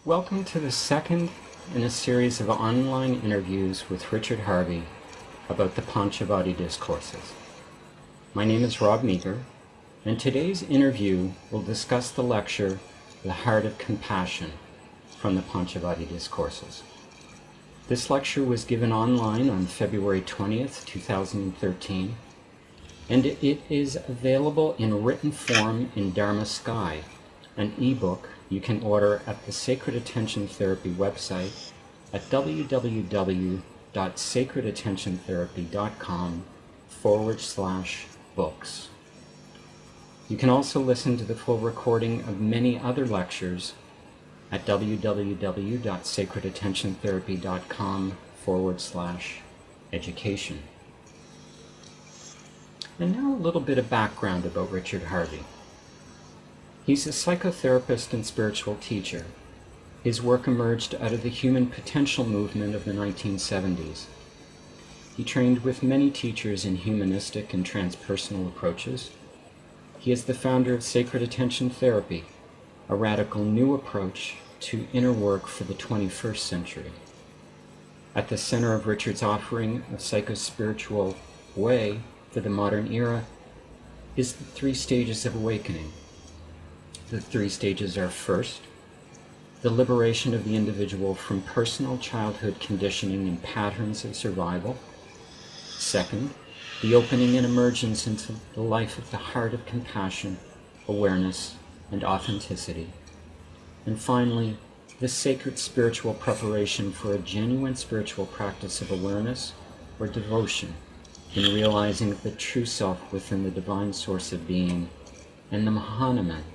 Welcome to the second in a series of online interviews with Richard Harvey about the Panchavati Discourses. My name is Rob Meager, and today's interview will discuss the lecture, The Heart of Compassion, from the Panchavati Discourses. This lecture was given online on February 20th, 2013, and it is available in written form in Dharma Sky, an ebook you can order at the Sacred Attention Therapy website at www.sacredattentiontherapy.com/books. You can also listen to the full recording of many other lectures at www.sacredattentiontherapy.com/education. And now a little bit of background about Richard Harvey. He's a psychotherapist and spiritual teacher. His work emerged out of the human potential movement of the 1970s. He trained with many teachers in humanistic and transpersonal approaches. He is the founder of Sacred Attention Therapy, a radical new approach to inner work for the 21st century. At the center of Richard's offering of psychospiritual way for the modern era is the 3 stages of awakening. The 3 stages are: first, the liberation of the individual from personal childhood conditioning and patterns of survival. Second, the opening and emergence into the life of the heart of compassion, awareness, and authenticity. And finally, the sacred spiritual preparation for a genuine spiritual practice of awareness or devotion in realizing the true self within the divine source of being, and the Mahanaman,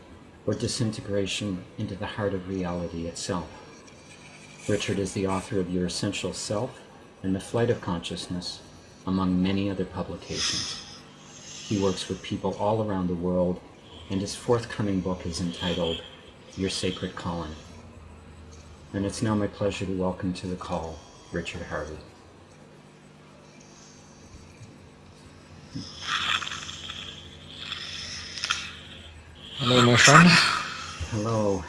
or disintegration into the heart of reality itself. Richard is the author of Your Essential Self and The Flight of Consciousness, among many other publications. He works with people all around the world, and his forthcoming book is entitled Your Sacred Calling. And it's now my pleasure to welcome to the call Richard Harvey. Hello, my friend. Hello.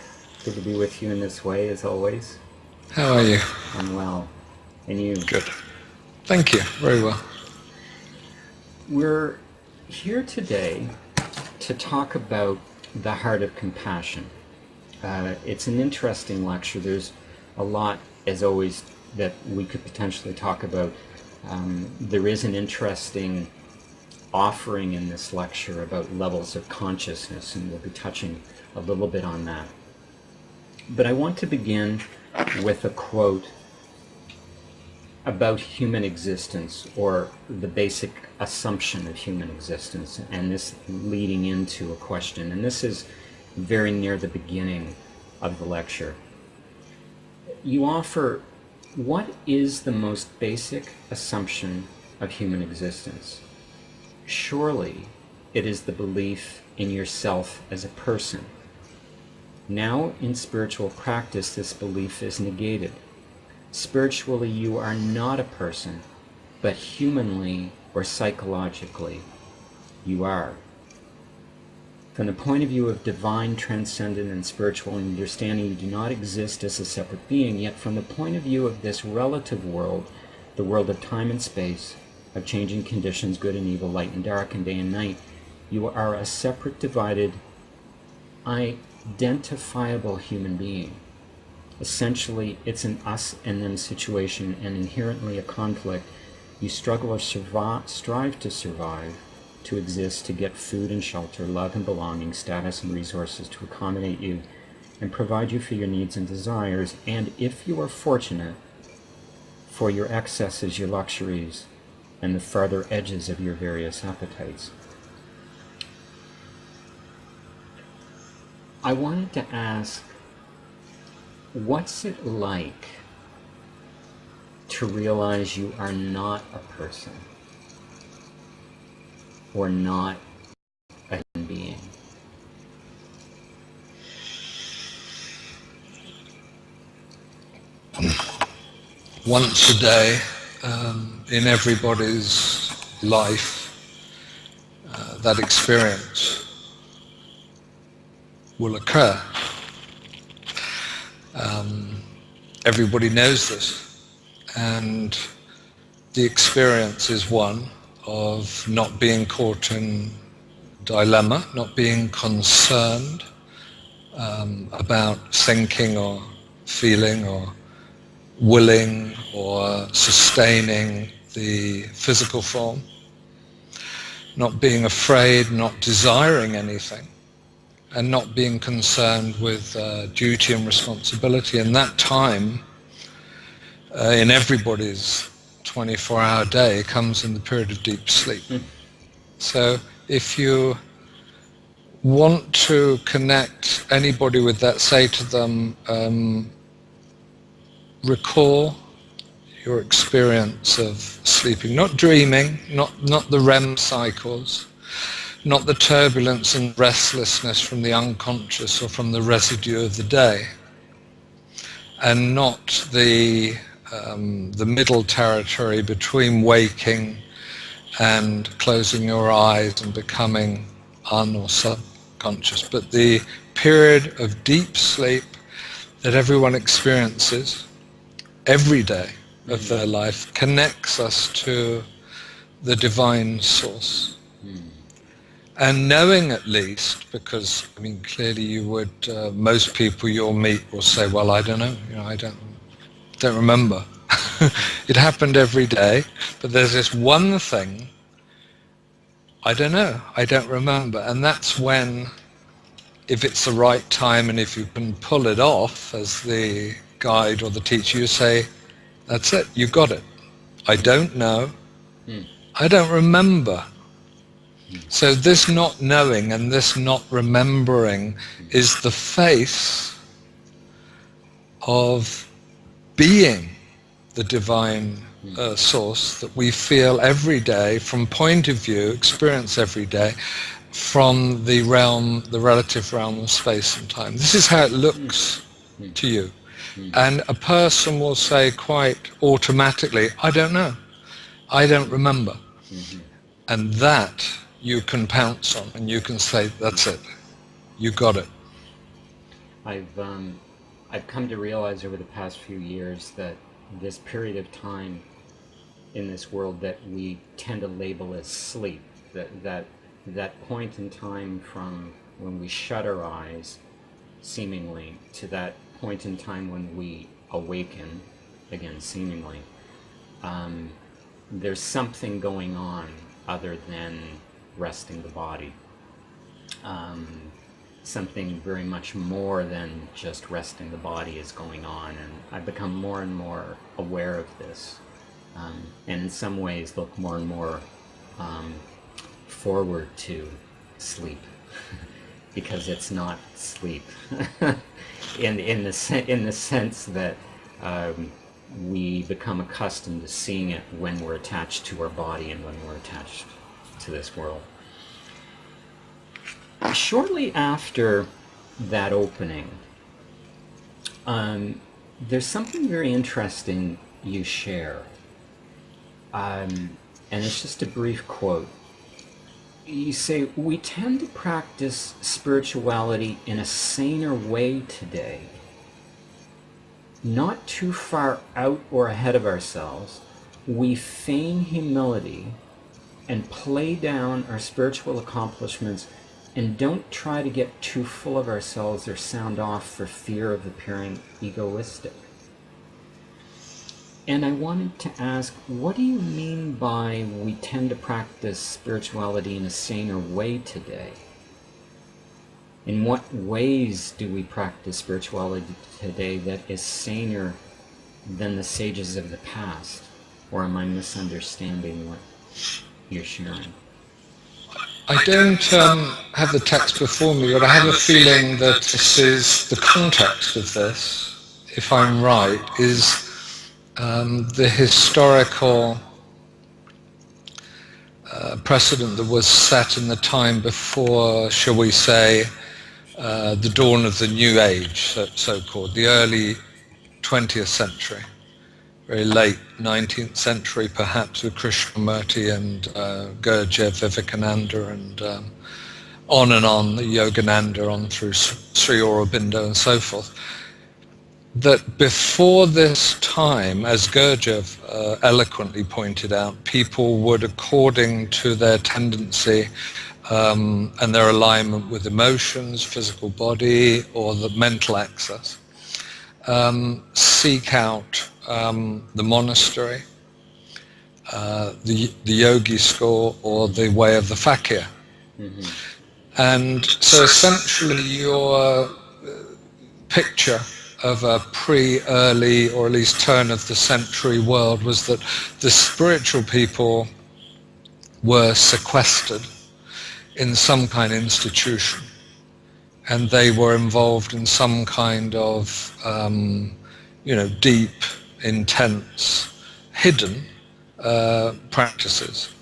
Good to be with you in this way, as always. How are you? I'm well. And you? Good. Thank you. Very well. We're here today to talk about the heart of compassion. It's an interesting lecture. There's a lot, as always, that we could potentially talk about. There is an interesting offering in this lecture about levels of consciousness, and we'll be touching a little bit on that. But I want to begin with a quote about human existence, or the basic assumption of human existence, and this leading into a question. And this is very near the beginning of the lecture. You offer, what is the most basic assumption of human existence? Surely it is the belief in yourself as a person. Now, in spiritual practice, this belief is negated. Spiritually, you are not a person, but humanly or psychologically, you are. From the point of view of divine, transcendent, and spiritual understanding, you do not exist as a separate being, yet from the point of view of this relative world, the world of time and space, of changing conditions, good and evil, light and dark, and day and night, you are a separate, divided, identifiable human being. Essentially, it's an us and them situation, and inherently a conflict. You struggle or strive to survive, to exist, to get food and shelter, love and belonging, status and resources to accommodate you and provide you for your needs and desires, and if you are fortunate, for your excesses, your luxuries, and the farther edges of your various appetites. I wanted to ask, what's it like to realize you are not a person, or not a human being? Once a day, in everybody's life, that experience will occur. Everybody knows this, and the experience is one of not being caught in dilemma, not being concerned about thinking or feeling or willing or sustaining the physical form, not being afraid, not desiring anything, and not being concerned with duty and responsibility. And that time in everybody's 24-hour day comes in the period of deep sleep. So if you want to connect anybody with that, say to them, recall your experience of sleeping, not dreaming, not the REM cycles, not the turbulence and restlessness from the unconscious or from the residue of the day, and not the middle territory between waking and closing your eyes and becoming un or subconscious, but the period of deep sleep that everyone experiences every day of their life connects us to the divine source. And knowing at least, because I mean clearly you would, most people you'll meet will say, well, I don't know, I don't remember. It happened every day, but there's this one thing, I don't know, I don't remember. And that's when, if it's the right time and if you can pull it off as the guide or the teacher, you say, that's it, you got it. I don't know, I don't remember. So this not knowing and this not remembering is the face of being the divine source that we feel every day from point of view, experience every day from the realm, the relative realm of space and time. This is how it looks to you. And a person will say quite automatically, I don't know, I don't remember. And that you can pounce on and you can say, that's it, you got it. I've come to realize over the past few years that this period of time in this world that we tend to label as sleep, that point in time from when we shut our eyes, seemingly, to that point in time when we awaken, again, seemingly, there's something going on other than resting the body. Something very much more than just resting the body is going on, and I've become more and more aware of this, and in some ways look more and more forward to sleep because it's not sleep in the sense that we become accustomed to seeing it when we're attached to our body and when we're attached to this world. Shortly after that opening, there's something very interesting you share, and it's just a brief quote. You say, we tend to practice spirituality in a saner way today, not too far out or ahead of ourselves. We feign humility and play down our spiritual accomplishments and don't try to get too full of ourselves or sound off for fear of appearing egoistic. And I wanted to ask, what do you mean by we tend to practice spirituality in a saner way today? In what ways do we practice spirituality today that is saner than the sages of the past? Or am I misunderstanding what you're sharing? I don't have the text before me, but I have a feeling that this is the context of this, if I'm right, is the historical precedent that was set in the time before, shall we say, the dawn of the New Age, so-called, the early 20th century, very late 19th century perhaps, with Krishnamurti and Gurdjieff, Vivekananda, and on, the Yogananda, on through Sri Aurobindo and so forth. that before this time, as Gurdjieff eloquently pointed out, people would, according to their tendency and their alignment with emotions, physical body, or the mental access, seek out the monastery, the yogi school, or the way of the fakir. Mm-hmm. And so essentially your picture of a pre-early, or at least turn of the century world was that the spiritual people were sequestered in some kind of institution, and they were involved in some kind of deep, intense, hidden practices,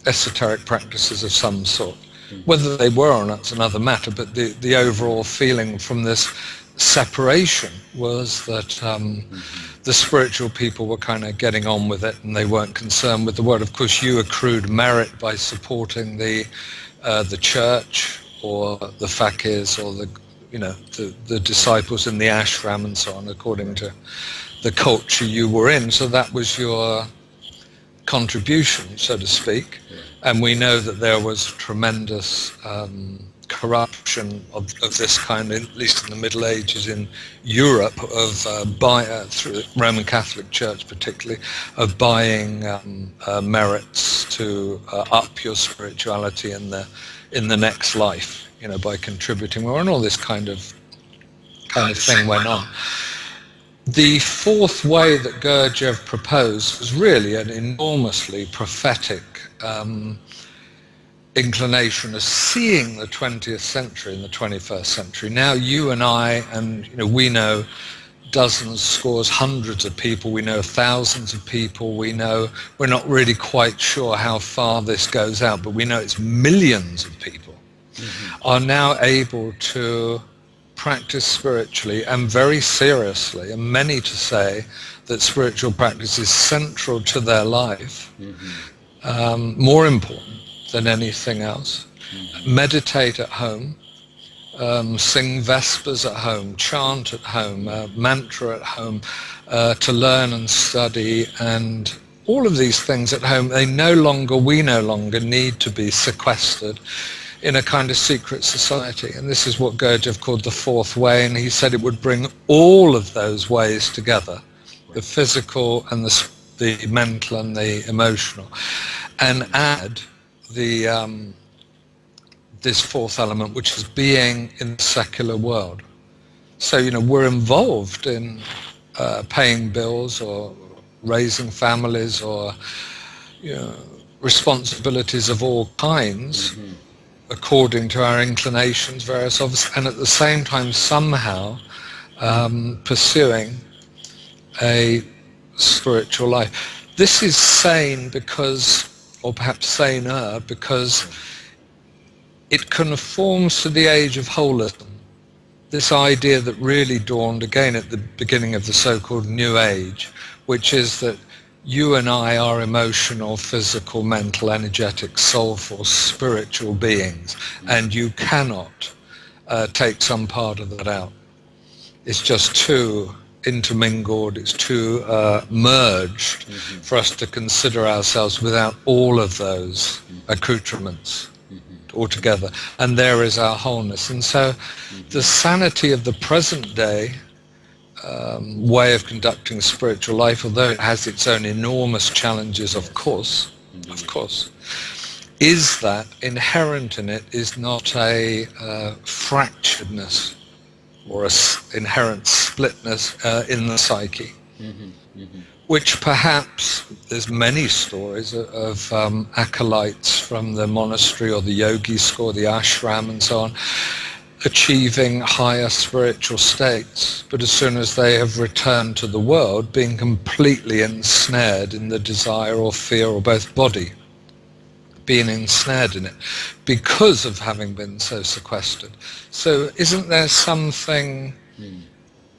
esoteric practices of some sort. Whether they were or not is another matter, but the overall feeling from this separation was that the spiritual people were kind of getting on with it, and they weren't concerned with the world. Of course, you accrued merit by supporting the church, or the fakirs, or the disciples in the ashram and so on, according to the culture you were in. So that was your contribution, so to speak. And we know that there was tremendous corruption of this kind, at least in the Middle Ages in Europe, through the Roman Catholic Church particularly, of buying merits to up your spirituality in the next life, by contributing more, and all this kind of thing went on. The fourth way that Gurdjieff proposed was really an enormously prophetic inclination of seeing the 20th century and the 21st century. Now you and I, and we know dozens, scores, hundreds of people, we know thousands of people, we're not really quite sure how far this goes out, but we know it's millions of people are now able to practice spiritually, and very seriously, and many to say that spiritual practice is central to their life, more important than anything else. Meditate at home, sing vespers at home, chant at home, mantra at home, to learn and study, and all of these things at home. We no longer need to be sequestered in a kind of secret society. And this is what Gurdjieff called the fourth way, and he said it would bring all of those ways together, the physical and the mental and the emotional, and add this fourth element, which is being in the secular world. So we're involved in paying bills, or raising families, or responsibilities of all kinds, according to our inclinations, various of us, and at the same time somehow pursuing a spiritual life. This is sane because, or perhaps saner, because it conforms to the age of holism, this idea that really dawned again at the beginning of the so-called New Age, which is that you and I are emotional, physical, mental, energetic, soulful, spiritual beings, and you cannot take some part of that out. It's just too intermingled, it's too merged for us to consider ourselves without all of those accoutrements altogether. And there is our wholeness. And so the sanity of the present day way of conducting spiritual life, although it has its own enormous challenges, of course, is that inherent in it is not a fracturedness or an inherent splitness in the psyche, which perhaps there's many stories of acolytes from the monastery or the yogi school, the ashram and so on, achieving higher spiritual states, but as soon as they have returned to the world, being completely ensnared in the desire or fear or both body, being ensnared in it because of having been so sequestered. So isn't there something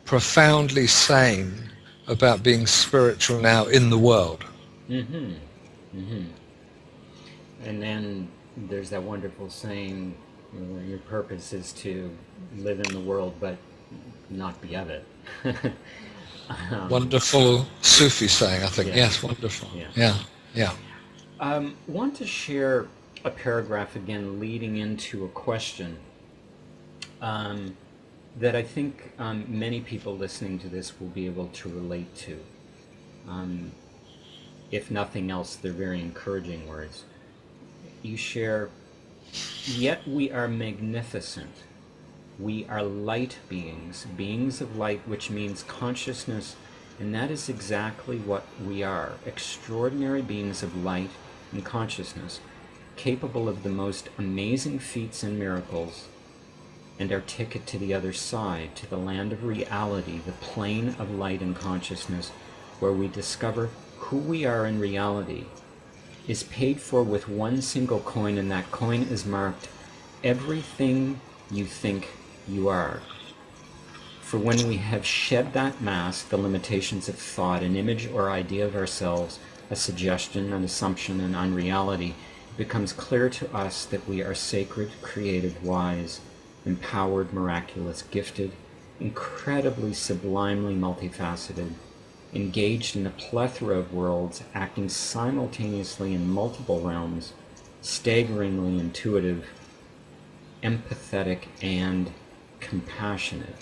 profoundly sane about being spiritual now in the world? And then there's that wonderful saying, your purpose is to live in the world, but not be of it. Wonderful Sufi saying, I think. Yeah. Yes, wonderful. Yeah. Yeah. Want to share a paragraph again leading into a question that I think many people listening to this will be able to relate to. If nothing else, they're very encouraging words. You share, "Yet we are magnificent. We are light beings, beings of light, which means consciousness, and that is exactly what we are, extraordinary beings of light and consciousness, capable of the most amazing feats and miracles, and our ticket to the other side, to the land of reality, the plane of light and consciousness, where we discover who we are in reality, is paid for with one single coin, and that coin is marked, everything you think you are. For when we have shed that mask, the limitations of thought, an image or idea of ourselves, a suggestion, an assumption, an unreality, it becomes clear to us that we are sacred, creative, wise, empowered, miraculous, gifted, incredibly sublimely multifaceted, engaged in a plethora of worlds, acting simultaneously in multiple realms, staggeringly intuitive, empathetic, and compassionate.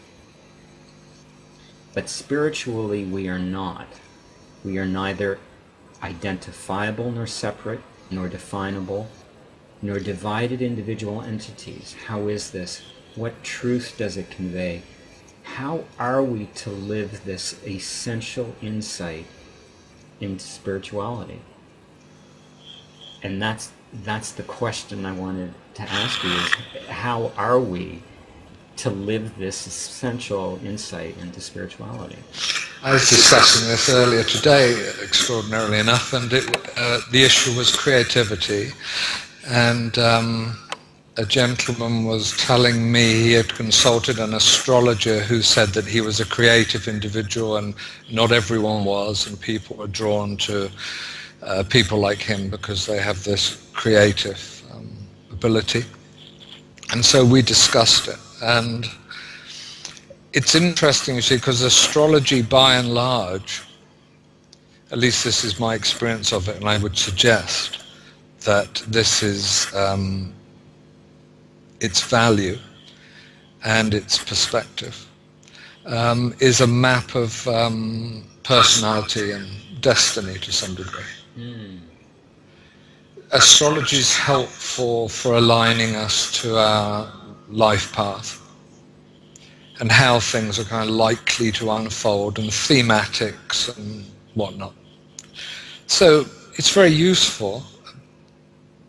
But spiritually we are not. We are neither identifiable nor separate, nor definable, nor divided individual entities. How is this? What truth does it convey? How are we to live this essential insight into spirituality? And that's the question I wanted to ask you, is how are we to live this essential insight into spirituality? I was discussing this earlier today, extraordinarily enough, and the issue was creativity. And a gentleman was telling me he had consulted an astrologer who said that he was a creative individual and not everyone was, and people were drawn to people like him because they have this creative ability. And so we discussed it. And it's interesting, you see, because astrology by and large, at least this is my experience of it, and I would suggest that this is its value and its perspective, is a map of personality and destiny to some degree. Astrology is helpful for aligning us to our life path and how things are kind of likely to unfold, and thematics and whatnot. So it's very useful,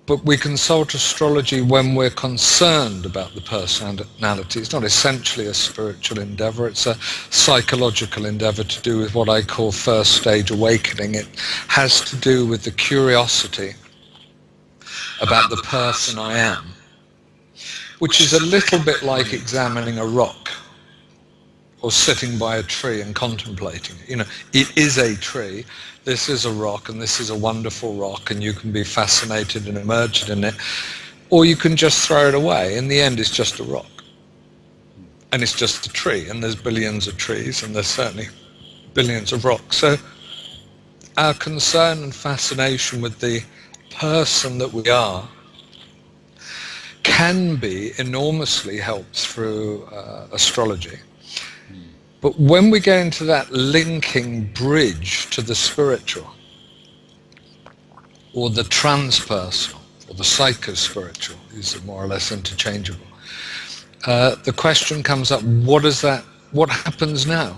but we consult astrology when we're concerned about the personality. It's not essentially a spiritual endeavor, it's a psychological endeavor to do with what I call first stage awakening. It has to do with the curiosity about the person I am, which is a little bit like examining a rock or sitting by a tree and contemplating it. You know, it is a tree, this is a rock, and this is a wonderful rock, and you can be fascinated and immersed in it, or you can just throw it away. In the end, it's just a rock. And it's just a tree, and there's billions of trees, and there's certainly billions of rocks. So our concern and fascination with the person that we are can be enormously helped through astrology. But when we go into that linking bridge to the spiritual, or the transpersonal, or the psycho-spiritual, these are more or less interchangeable, the question comes up, what happens now?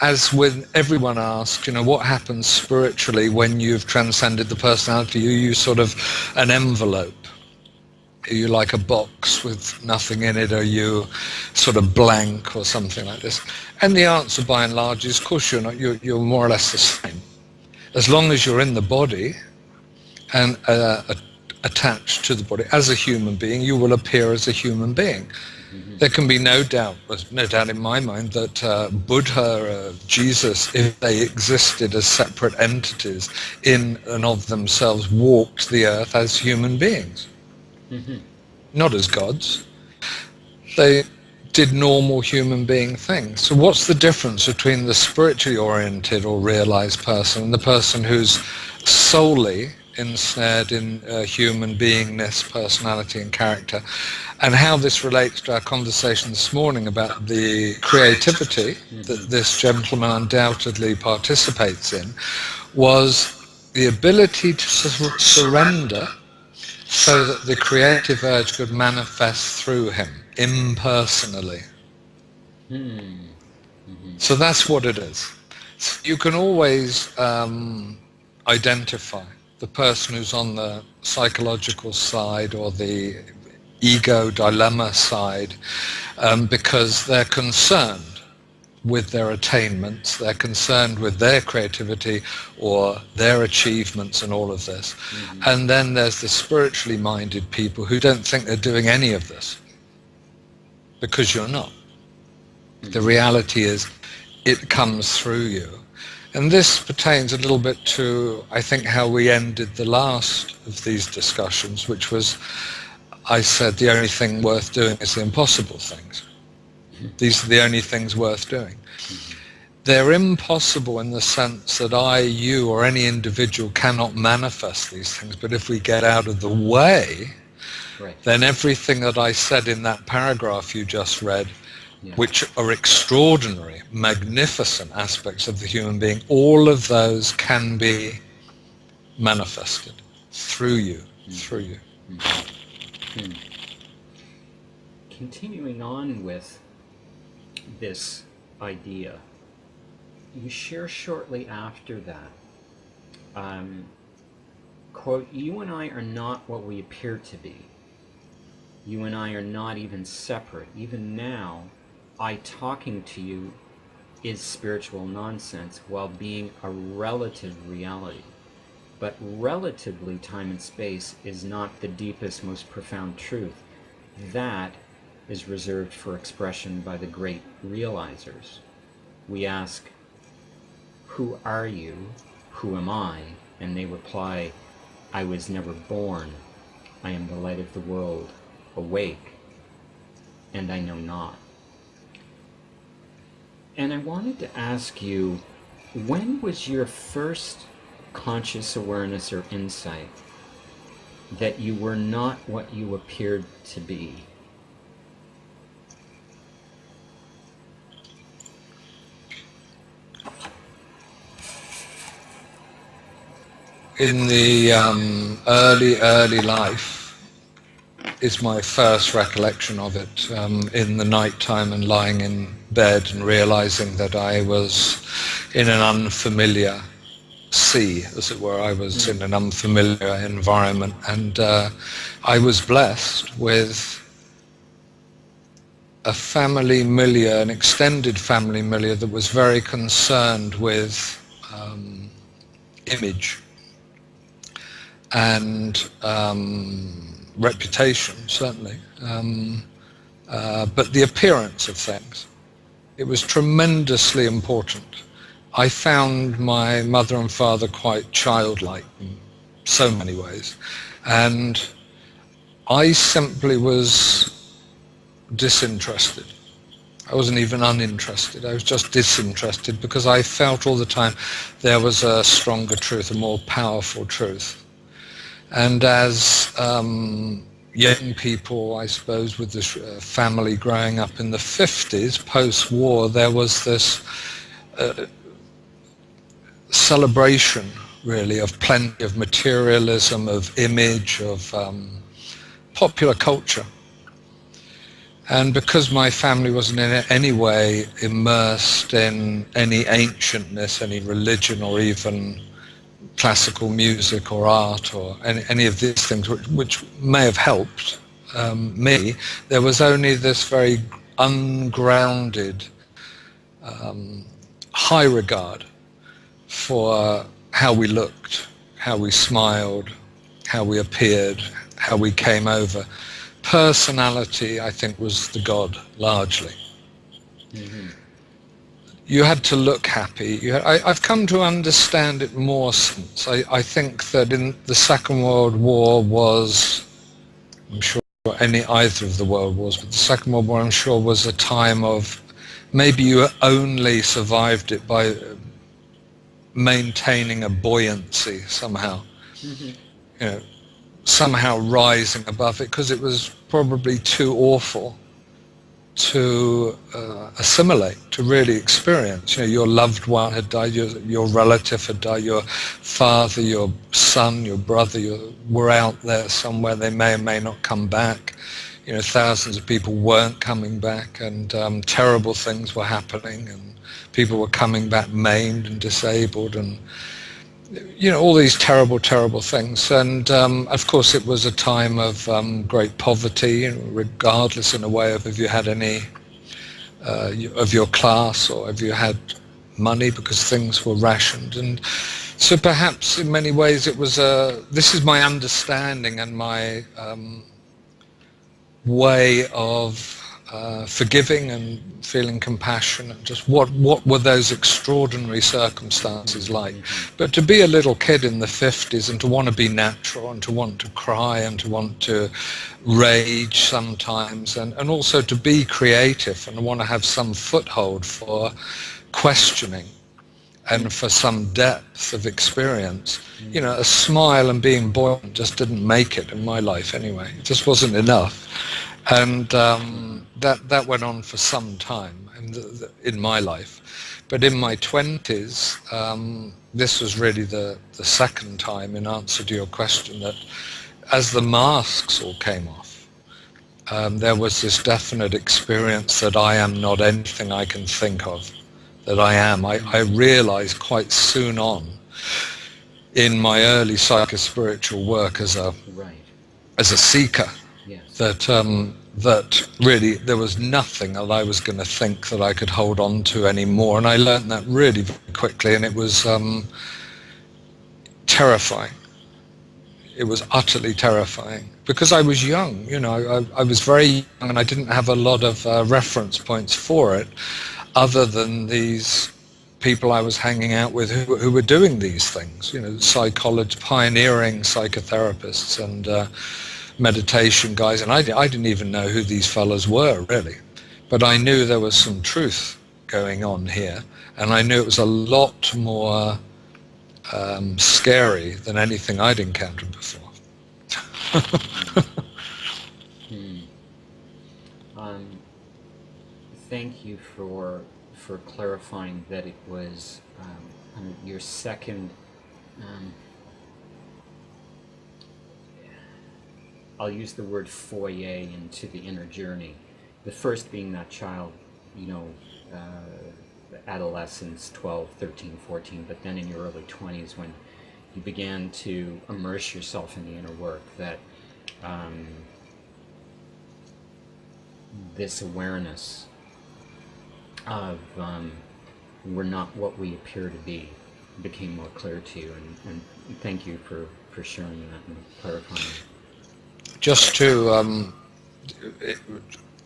As with everyone asks, you know, what happens spiritually when you've transcended the personality? Are you sort of an envelope? Are you like a box with nothing in it? Are you sort of blank or something like this? And the answer by and large is, of course you're not. You're more or less the same. As long as you're in the body and attached to the body as a human being, you will appear as a human being. There can be no doubt, there's no doubt in my mind, that Buddha, Jesus, if they existed as separate entities in and of themselves, walked the earth as human beings. Not as gods. They did normal human being things. So what's the difference between the spiritually oriented or realized person and the person who's solely ensnared in human beingness, personality and character? And how this relates to our conversation this morning about the creativity that this gentleman undoubtedly participates in was the ability to surrender so that the creative urge could manifest through him impersonally. So that's what it is. So you can always identify the person who's on the psychological side or the ego dilemma side because they're concerned with their attainments, they're concerned with their creativity or their achievements and all of this. And then there's the spiritually minded people who don't think they're doing any of this, because you're not. The reality is it comes through you. And this pertains a little bit to, I think, how we ended the last of these discussions, which was, I said the only thing worth doing is the impossible things. These are the only things worth doing. They're impossible in the sense that I, you, or any individual cannot manifest these things, but if we get out of the way, then everything that I said in that paragraph you just read, which are extraordinary, magnificent aspects of the human being, all of those can be manifested through you, Continuing on with this idea, you share shortly after that, quote, "You and I are not what we appear to be. You and I are not even separate. Even now, I talking to you is spiritual nonsense while being a relative reality. But relatively, time and space is not the deepest, most profound truth. That is reserved for expression by the great realizers. We ask, who are you? Who am I? And they reply, I was never born. I am the light of the world, awake, and I know not." And I wanted to ask you, when was your first conscious awareness or insight that you were not what you appeared to be? In the early life is my first recollection of it, in the night time and lying in bed and realizing that I was in an unfamiliar sea, as it were. I was in an unfamiliar environment, and I was blessed with a family milieu, an extended family milieu that was very concerned with image and reputation, certainly, but the appearance of things. It was tremendously important. I found my mother and father quite childlike in so many ways, and I simply was disinterested. I wasn't even uninterested, I was just disinterested, because I felt all the time there was a stronger truth, a more powerful truth. And as young people, I suppose, with this family growing up in the 50s, post-war, there was this celebration, really, of plenty of materialism, of image, of popular culture. And because my family wasn't in any way immersed in any ancientness, any religion, or even classical music or art or any of these things, which may have helped me, there was only this very ungrounded high regard for how we looked, how we smiled, how we appeared, how we came over. Personality, I think, was the god, largely. Mm-hmm. You had to look happy. I've come to understand it more since. I think that in the Second World War was, I'm sure or either of the world wars, but the Second World War, I'm sure, was a time of, maybe you only survived it by maintaining a buoyancy somehow, you know, somehow rising above it, because it was probably too awful to assimilate, to really experience. You know, your loved one had died, your relative had died, your father, your son, your brother were out there somewhere. They may or may not come back. You know, thousands of people weren't coming back, and terrible things were happening, and people were coming back maimed and disabled, and you know, all these terrible, terrible things. And of course it was a time of great poverty, regardless in a way of if you had any of your class or if you had money, because things were rationed. And so perhaps in many ways it was this is my understanding and my way of forgiving and feeling compassion, and just what were those extraordinary circumstances like. But to be a little kid in the 50s and to want to be natural and to want to cry and to want to rage sometimes, and also to be creative and want to have some foothold for questioning and for some depth of experience. You know, a smile and being buoyant just didn't make it in my life anyway. It just wasn't enough. And that went on for some time in my life. But in my 20s, this was really the second time, in answer to your question, that as the masks all came off, there was this definite experience that I am not anything I can think of, that I am. I realized quite soon on in my early psychospiritual work as a seeker, that really there was nothing that I was going to think that I could hold on to anymore. And I learned that really very quickly, and it was terrifying. It was utterly terrifying, because I was young. You know, I was very young, and I didn't have a lot of reference points for it, other than these people I was hanging out with who were doing these things. You know, pioneering psychotherapists and meditation guys, and I didn't even know who these fellows were really, but I knew there was some truth going on here, and I knew it was a lot more scary than anything I'd encountered before. Thank you for clarifying that it was your second. I'll use the word foyer into the inner journey. The first being that child, you know, adolescence, 12, 13, 14, but then in your early 20s when you began to immerse yourself in the inner work, that this awareness of we're not what we appear to be became more clear to you, and thank you for sharing that and clarifying. Just to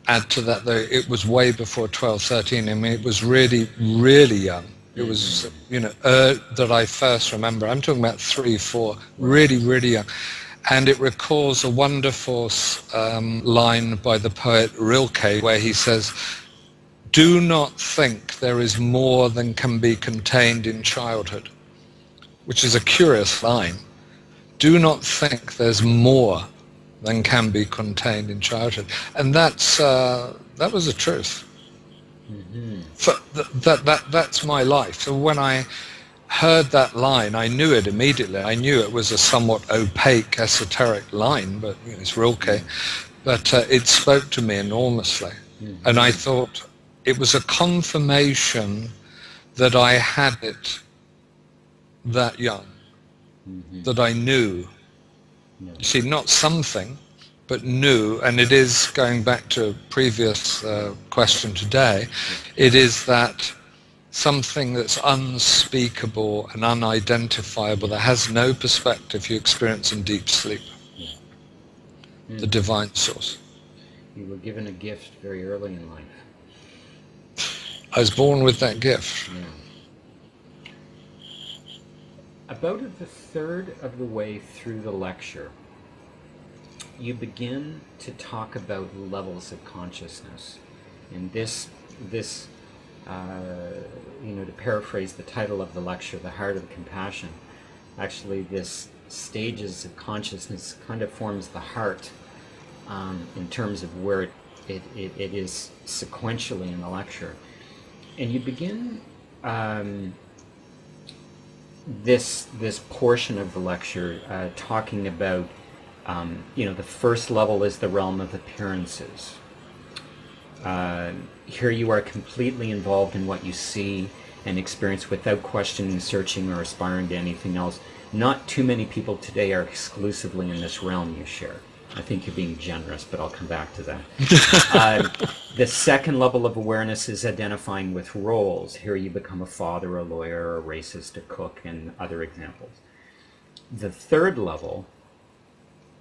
add to that, though, it was way before 12, 13. I mean, it was really, really young. It was, you know, that I first remember. I'm talking about 3, 4, really, really young. And it recalls a wonderful line by the poet Rilke, where he says, "Do not think there is more than can be contained in childhood," which is a curious line. Do not think there's more than can be contained in childhood. And that was the truth. That's my life. So when I heard that line, I knew it immediately. I knew it was a somewhat opaque, esoteric line, but you know, it's Rilke. But it spoke to me enormously. And I thought it was a confirmation that I had it that young, that I knew. You see, not something, but knew. And it is, going back to a previous question today, it is that something that's unspeakable and unidentifiable, that has no perspective, you experience in deep sleep. The divine source. You were given a gift very early in life. I was born with that gift. Yeah. About a third of the way through the lecture, you begin to talk about levels of consciousness. And this to paraphrase the title of the lecture, The Heart of Compassion, actually this stages of consciousness kind of forms the heart in terms of where it is sequentially in the lecture. And you begin this portion of the lecture talking about, the first level is the realm of appearances. Here you are completely involved in what you see and experience without questioning, searching, or aspiring to anything else. Not too many people today are exclusively in this realm you share. I think you're being generous, but I'll come back to that. The second level of awareness is identifying with roles. Here you become a father, a lawyer, a racist, a cook, and other examples. The third level,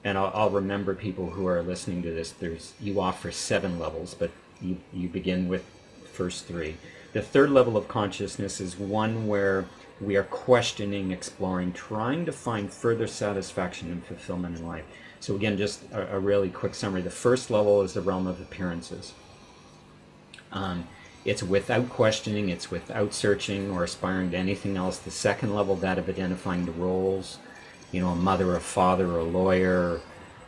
and I'll remember people who are listening to this, you offer 7 levels, but you begin with first 3. The third level of consciousness is one where we are questioning, exploring, trying to find further satisfaction and fulfillment in life. So again, just a really quick summary. The first level is the realm of appearances. It's without questioning, it's without searching or aspiring to anything else. The second level, that of identifying the roles, a mother, a father, a lawyer,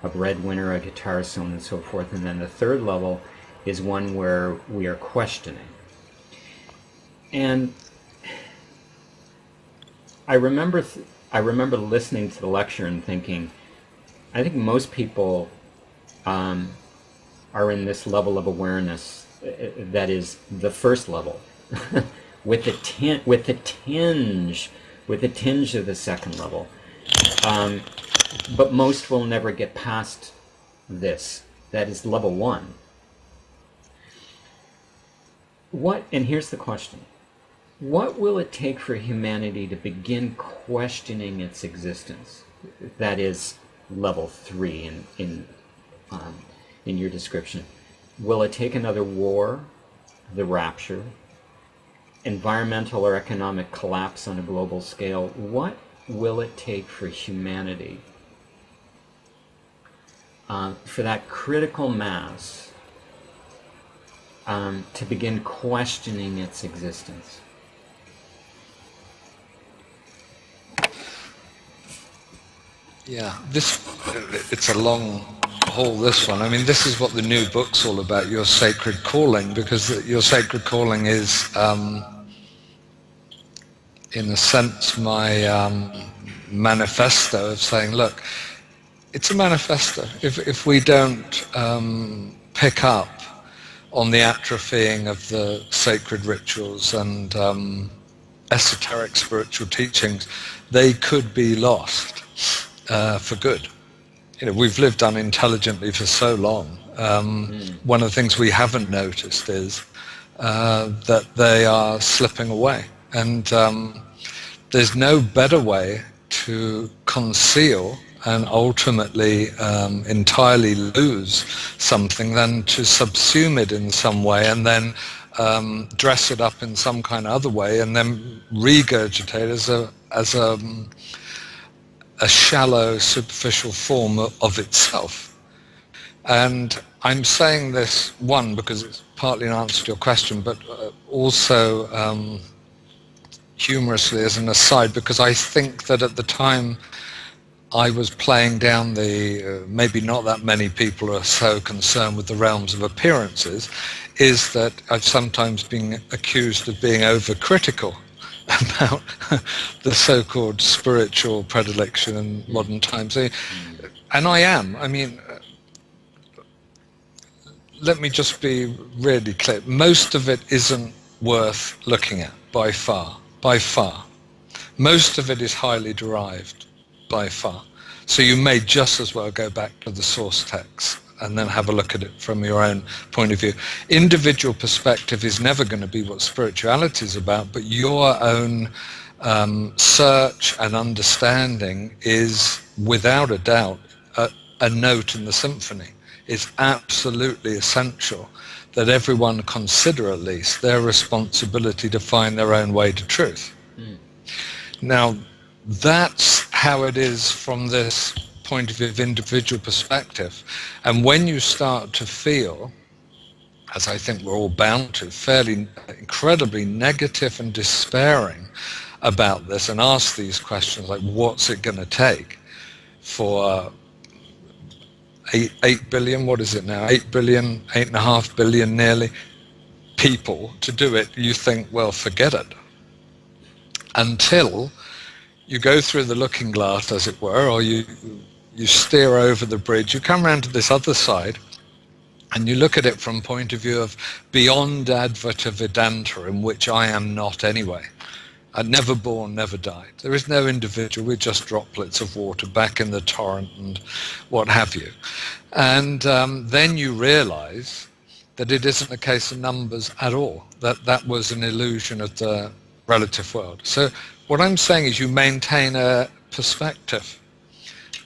a breadwinner, a guitarist, so on and so forth. And then the third level is one where we are questioning. And I remember listening to the lecture and thinking, I think most people are in this level of awareness that is the first level, with a tinge of the second level. But most will never get past this. That is level 1. And here's the question. What will it take for humanity to begin questioning its existence? That is level 3 in your description. Will it take another war, the rapture, environmental or economic collapse on a global scale? What will it take for humanity, for that critical mass, to begin questioning its existence? Yeah, it's a long haul, this one. I mean, this is what the new book's all about, your sacred calling, because your sacred calling is, in a sense, my manifesto of saying, look, it's a manifesto. If we don't pick up on the atrophying of the sacred rituals and esoteric spiritual teachings, they could be lost for good. We've lived unintelligently for so long. One of the things we haven't noticed is that they are slipping away. And there's no better way to conceal and ultimately entirely lose something than to subsume it in some way and then dress it up in some kind of other way and then regurgitate as a shallow, superficial form of itself. And I'm saying this, one, because it's partly an answer to your question, but also humorously as an aside, because I think that at the time I was playing down maybe not that many people are so concerned with the realms of appearances, is that I've sometimes been accused of being overcritical about the so-called spiritual predilection in modern times. And I am. I mean, let me just be really clear. Most of it isn't worth looking at, by far. Most of it is highly derived, by far. So you may just as well go back to the source text and then have a look at it from your own point of view. Individual perspective is never going to be what spirituality is about, but your own search and understanding is, without a doubt, a note in the symphony. It's absolutely essential that everyone consider at least their responsibility to find their own way to truth. Now, that's how it is from this point of view of individual perspective. And when you start to feel, as I think we're all bound to, fairly incredibly negative and despairing about this, and ask these questions like, what's it going to take for 8 billion, what is it now, 8 billion, 8.5 billion nearly, people to do it, you think, well, forget it. Until you go through the looking glass, as it were, or you steer over the bridge, you come around to this other side, and you look at it from point of view of beyond advata vedanta, in which I am not anyway. I'm never born, never died. There is no individual, we're just droplets of water back in the torrent and what have you. And then you realize that it isn't a case of numbers at all, that was an illusion of the relative world. So what I'm saying is you maintain a perspective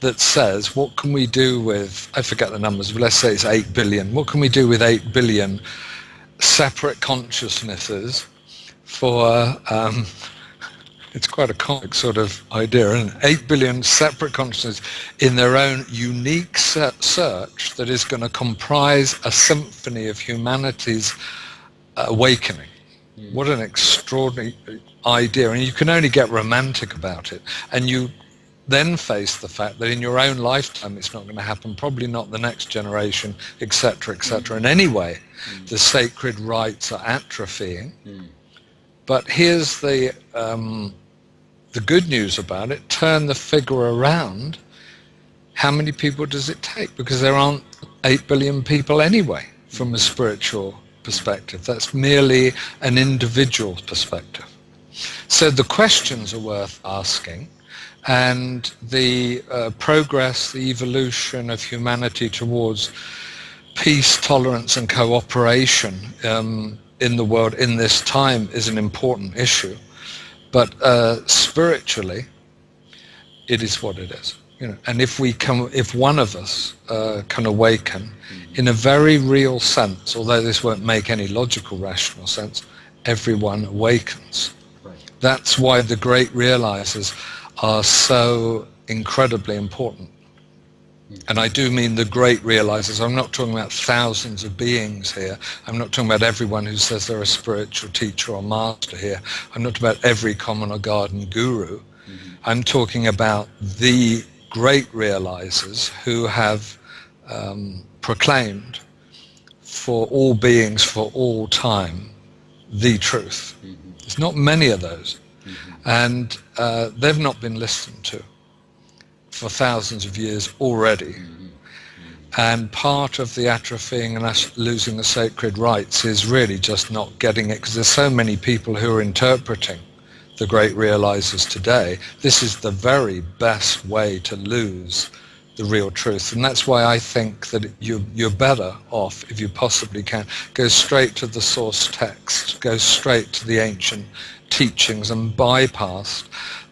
that says, what can we do with, I forget the numbers, but let's say it's 8 billion. What can we do with 8 billion separate consciousnesses for, it's quite a comic sort of idea, isn't it? 8 billion separate consciousnesses in their own unique search that is going to comprise a symphony of humanity's awakening. What an extraordinary idea. And you can only get romantic about it. And you then face the fact that in your own lifetime it's not going to happen, probably not the next generation, etc., etc. And anyway, the sacred rites are atrophying. But here's the good news about it. Turn the figure around. How many people does it take? Because there aren't 8 billion people anyway from a spiritual perspective. That's merely an individual perspective. So the questions are worth asking, and the progress, the evolution of humanity towards peace, tolerance and cooperation in the world in this time is an important issue. But spiritually, it is what it is. You know, and if one of us can awaken in a very real sense, although this won't make any logical, rational sense, everyone awakens. Right. That's why the great realizers are so incredibly important. And I do mean the great realizers. I'm not talking about thousands of beings here. I'm not talking about everyone who says they're a spiritual teacher or master here. I'm not talking about every common or garden guru. I'm talking about the great realizers who have proclaimed for all beings, for all time, the truth. There's not many of those. And they've not been listened to for thousands of years already. And part of the atrophying and us losing the sacred rites is really just not getting it, because there's so many people who are interpreting the great realizers today. This is the very best way to lose the real truth. And that's why I think that you're better off, if you possibly can, go straight to the source text, go straight to the ancient teachings and bypass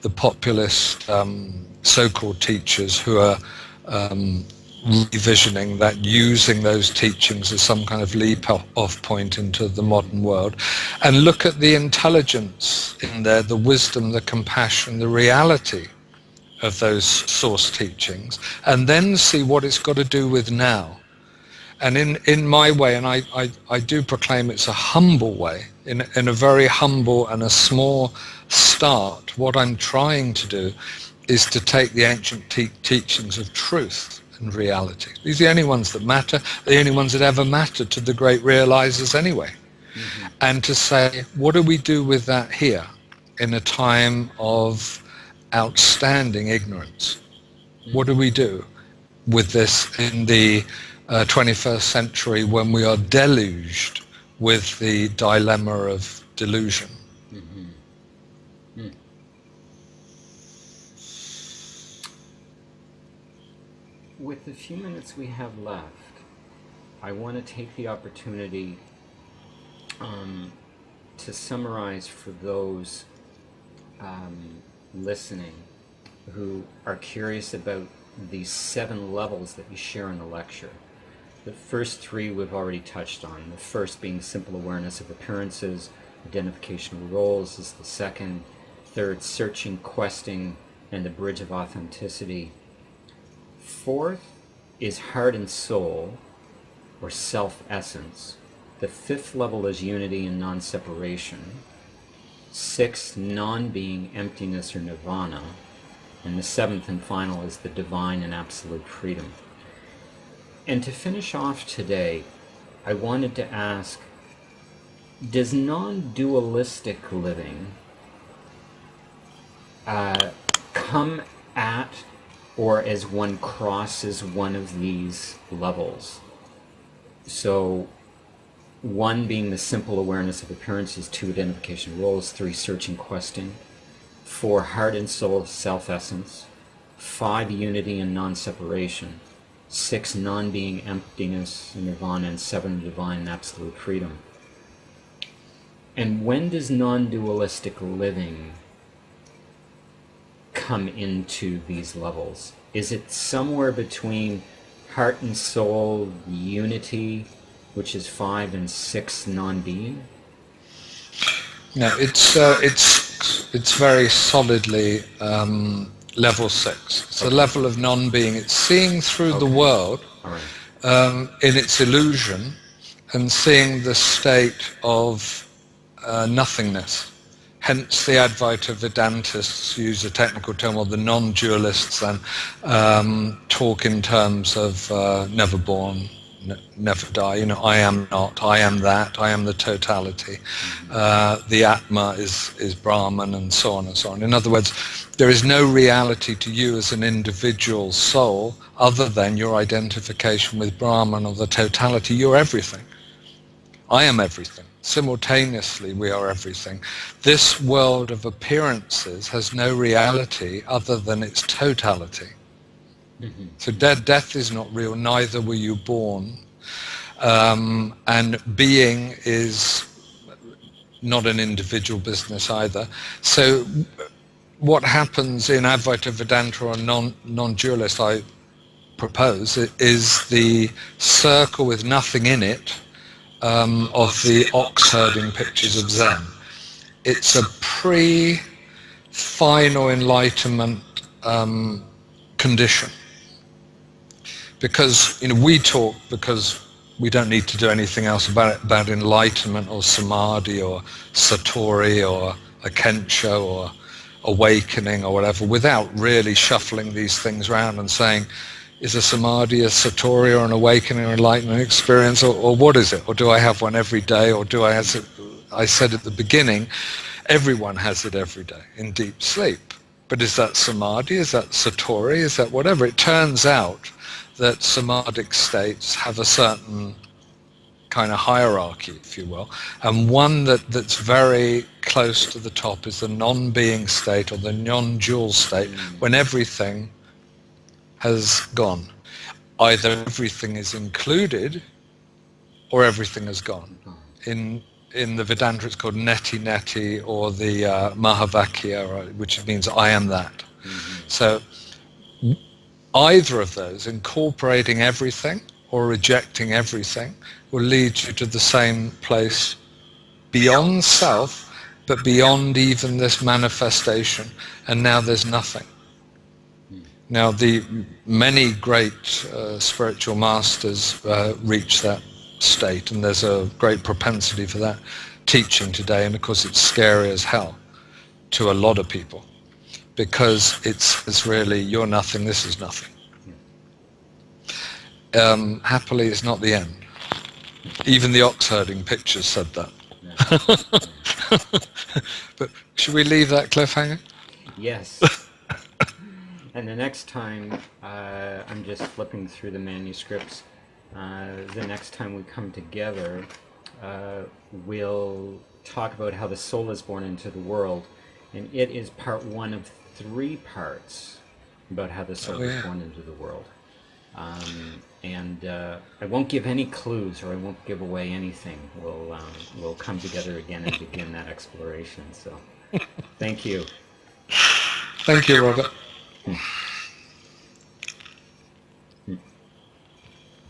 the populist so-called teachers who are revisioning that, using those teachings as some kind of leap-off point into the modern world, and look at the intelligence in there, the wisdom, the compassion, the reality of those source teachings, and then see what it's got to do with now. And in my way, and I do proclaim it's a humble way, in a very humble and a small start, what I'm trying to do is to take the ancient teachings of truth and reality. These are the only ones that matter, the only ones that ever mattered to the great realizers anyway. And to say, what do we do with that here in a time of outstanding ignorance? What do we do with this in the 21st century when we are deluged with the dilemma of delusion? With the few minutes we have left, I want to take the opportunity to summarize for those listening who are curious about these 7 levels that you share in the lecture. The first 3 we've already touched on. The first being simple awareness of appearances, identification of roles is the second. Third, searching, questing, and the bridge of authenticity. Fourth is heart and soul, or self-essence. The fifth level is unity and non-separation. Sixth, non-being, emptiness, or nirvana. And the seventh and final is the divine and absolute freedom. And to finish off today, I wanted to ask, does non-dualistic living come at or as one crosses one of these levels? So, 1 being the simple awareness of appearances, 2 identification roles, 3 searching questing, 4 heart and soul self-essence, 5 unity and non-separation, 6 non-being, emptiness and nirvana, and 7 divine and absolute freedom. And when does non-dualistic living come into these levels? Is it somewhere between heart and soul unity, which is 5, and 6 non-being? No, it's very solidly level 6. It's a level of non-being. It's seeing through the world in its illusion and seeing the state of nothingness. Hence the Advaita Vedantists use a technical term, or the non-dualists then talk in terms of never born, never die. You know, I am not, I am that, I am the totality. The Atma is Brahman, and so on and so on. In other words, there is no reality to you as an individual soul other than your identification with Brahman or the totality. You're everything. I am everything. Simultaneously, we are everything. This world of appearances has no reality other than its totality. Mm-hmm. So death is not real, neither were you born. And being is not an individual business either. So what happens in Advaita Vedanta or non-dualist, I propose, is the circle with nothing in it, of the ox herding pictures of Zen. It's a pre-final enlightenment condition. Because we talk because we don't need to do anything else about it, about enlightenment or samadhi or satori or akencha or awakening or whatever, without really shuffling these things around and saying, is a samadhi, a satori, or an awakening or enlightenment experience, or what is it? Or do I have one every day? Or do I, as I said at the beginning, everyone has it every day in deep sleep. But is that samadhi? Is that satori? Is that whatever? It turns out that samadhic states have a certain kind of hierarchy, if you will. And one that's very close to the top is the non-being state, or the non-dual state, when everything has gone. Either everything is included or everything has gone. In the Vedanta it's called neti, or the Mahavakya, which means I am that. Mm-hmm. So either of those, incorporating everything or rejecting everything, will lead you to the same place beyond self, but beyond even this manifestation, and now there's nothing. Now, the many great spiritual masters reach that state, and there's a great propensity for that teaching today, and of course it's scary as hell to a lot of people, because it's really, you're nothing, this is nothing. Happily, it's not the end. Even the ox herding pictures said that. But should we leave that cliffhanger? Yes. And the next time, I'm just flipping through the manuscripts, the next time we come together, we'll talk about how the soul is born into the world, and it is part 1 of 3 parts about how the soul is born into the world. And I won't give any clues, or I won't give away anything. We'll come together again and begin that exploration. So, thank you. Thank you, Robert.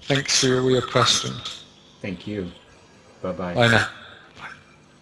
Thanks for your questions. Thank you. Bye-bye. Bye now.